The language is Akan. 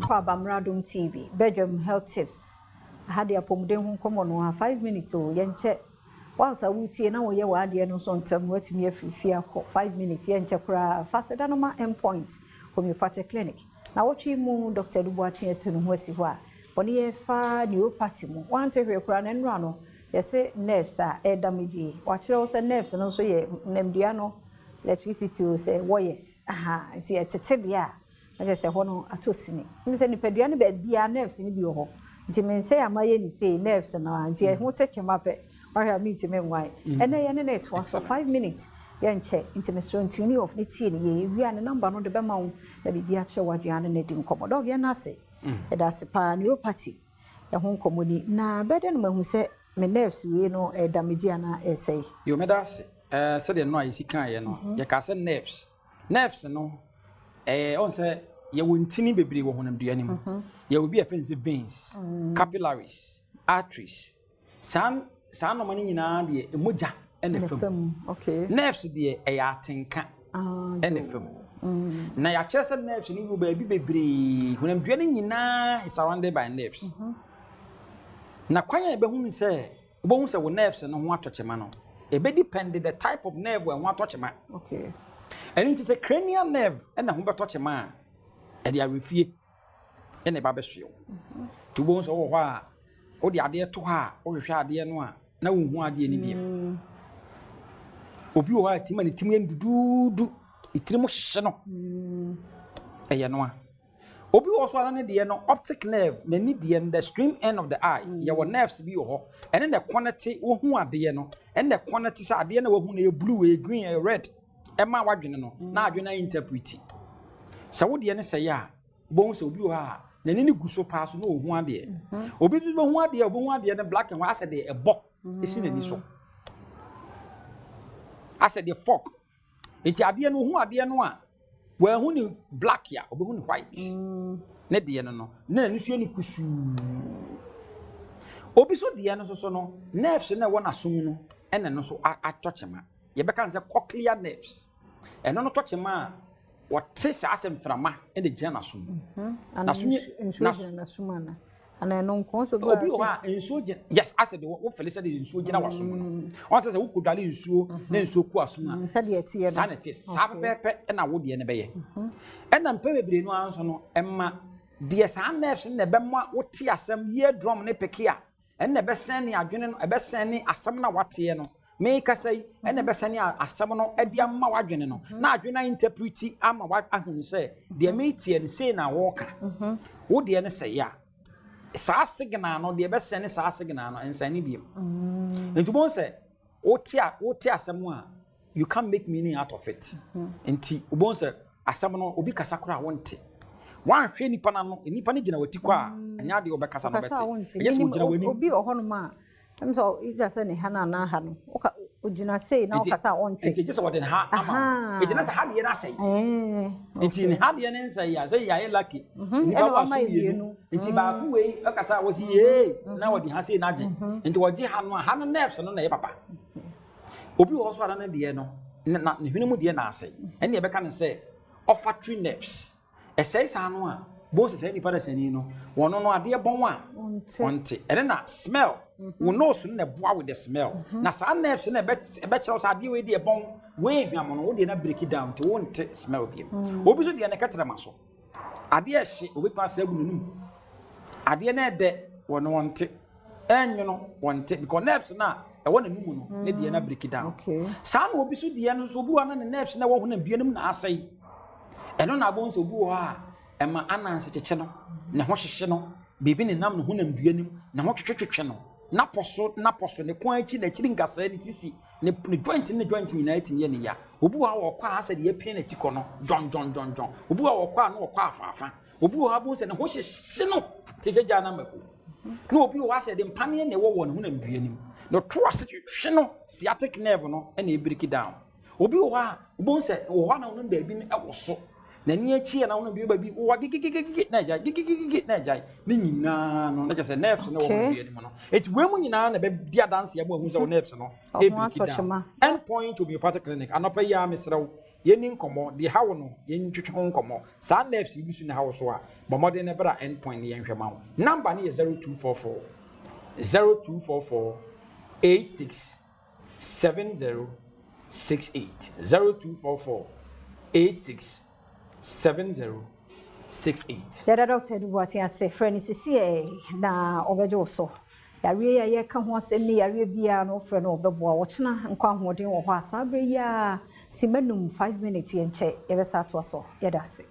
Adom TV, bedroom health tips. I had the apomden come on 5 minutes or yenche. Whilst I would see now, you are the no son term, what me fear 5 minutes, yenche faster than my endpoint, Homeopathic clinic. Now, what you moon, Dr. Dubois to Wesiwa. When you far neuropathy, one to your crown and run. They say nerves are damaged. Watch also nerves and also ye nemdiano electricity to say, yes, aha, it's a tibia. I just say, Hono atosini. You say, Nipedian bed be our nerves in the Jimin say, I may say nerves and now, and dear, who take him up or have meet him why. And I ended once for 5 minutes. Yan check into Mr. Antonio of Nitini, we are a number on the Bemont, that be actual what you are in Commodore Yanase. And that's a neuropathy. A home community. Now, better than who say, my nerves, we know a damagiana essay. You made us said no, I see kind, you know. You can say nerves. Nerves, no. On say, you won't tinny baby won't do anymore. You will be offensive veins, capillaries, arteries. San no money in the muja and the film. Okay. Nerves, dear, a tinka and the film. Now, your chest and nerves, and you will baby when I'm dwelling in is surrounded by nerves. Na kwanya be hu say bo say wo nerves no ho atoche ma no e be depend the type of nerve we ho atoche ma. Okay. And it is a cranial nerve and na ho be toche ma e dia refie e na ba be so. To bo so wo ho a wo de ade to ha wo hwehwe ade no a na wo hu ade ni biem. Obi wo ha tim ani tim endududu itiri mo hye no. Eye no a Obi also an the optic nerve, the need the stream end of the eye. Your nerves be your and then the quantity who are the no, and the quantities are the end of blue, a green, a red. Emma Wagino, now you interpret it. So what the end say, ya bones will be the any guso pass no one day. Obi one day, and black and white said a book is in any so. I said the fork. It's the idea who are the no. Well, who black ya or who white? Ne dear no, no, you see any kusu. Obiso diana so no, nerves in a one assume and then also I touch him. You beckons a cochlear nerves. And no touch him, what says as him from in the genasum. And assumana. And I know consequence. Yes, I said, what felicity in so general. Once who could I so, then so quasuma. Sanity, Sabe, and I would be in a bay. And I'm probably no answer no, Emma, dear son nerves in the Bemwa, what tear some year drum nepekia, and the best sending a best sending a summoner what tiano. Make us say, and the best sending a summoner at the Amma Wagenino. Now, do not interpret Amma what I can say, dear matey and say now walker. Would the say, ya? Sa signal no the best send sa signal no and send him. And to one say, Otia someone, you can't make meaning out of it. And T Ubonse, as someone obi kasakura want. One shiny panano, and Nipanijina with Tiqua, and Yadi Obacasa. Yes, would be a honoma. And so it doesn't Hana Nahan. Ujina say now Casa on it just what in ha. It just had the say. It's in had the answer, say, I lucky. It's about who way, Acasa was here. Now what he has said, Naji, into what Jihan had nerves and no papa. Obi also had an idea, no, not the minimum dear say. And you can say, offer 3 nerves. A says Hanua, both is any person, you know, one no idea bon one. And then that smell. We know soon the boy with the smell. Now, some nerves in a bachelor's idea with the bone, way, Mamma, we didn't break it down to one smell him. What was the Anacatramaso? I dare she with my 7. I dare not that one want it, and you know, want it because nerves now. I want a moon, lady and I break it down. Some will be so the animals who are on the nerves never want to be them. I say, and on our bones of boa, and my Anna such a channel, Nahosh channel, baby in Nam Hunam Duanim, Nahosh channel. Naposo, the quantity, the chilling gas, and sissy, the joint in the joint in 19 years. Ubua or qua said ye penny ticono, John. Ubua or qua no qua fafa. Ubua bones and horses, sino, tis a janamaku. No, you was a companion, the one who am dreaming. No trust you, shino, sciatic nerve, no, and you break it down. Ubua, bones said, oh, one on the baby, I was so. The near chi and I want to be a baby, or get Najai, Nina, no, just a nerves no anymore. It's women in a baby dance, who's our nerves, no. End point to be a part of clinic. And up a yam, Mr. Yenin komo, the how no, yen chuchon komo. San nerves you in the house wa, but more than ever end point the young amount. Number is 0244 0244 86 7068 0244 86 7068. Yada doctor do what I say friend is see na obejo so. Yare ya ka ho asem ni yare bia no friend no obeboa wo chena nkwa hoden wo ho asabre ya simanum 5 minutes ye nche yebesa to so yada se.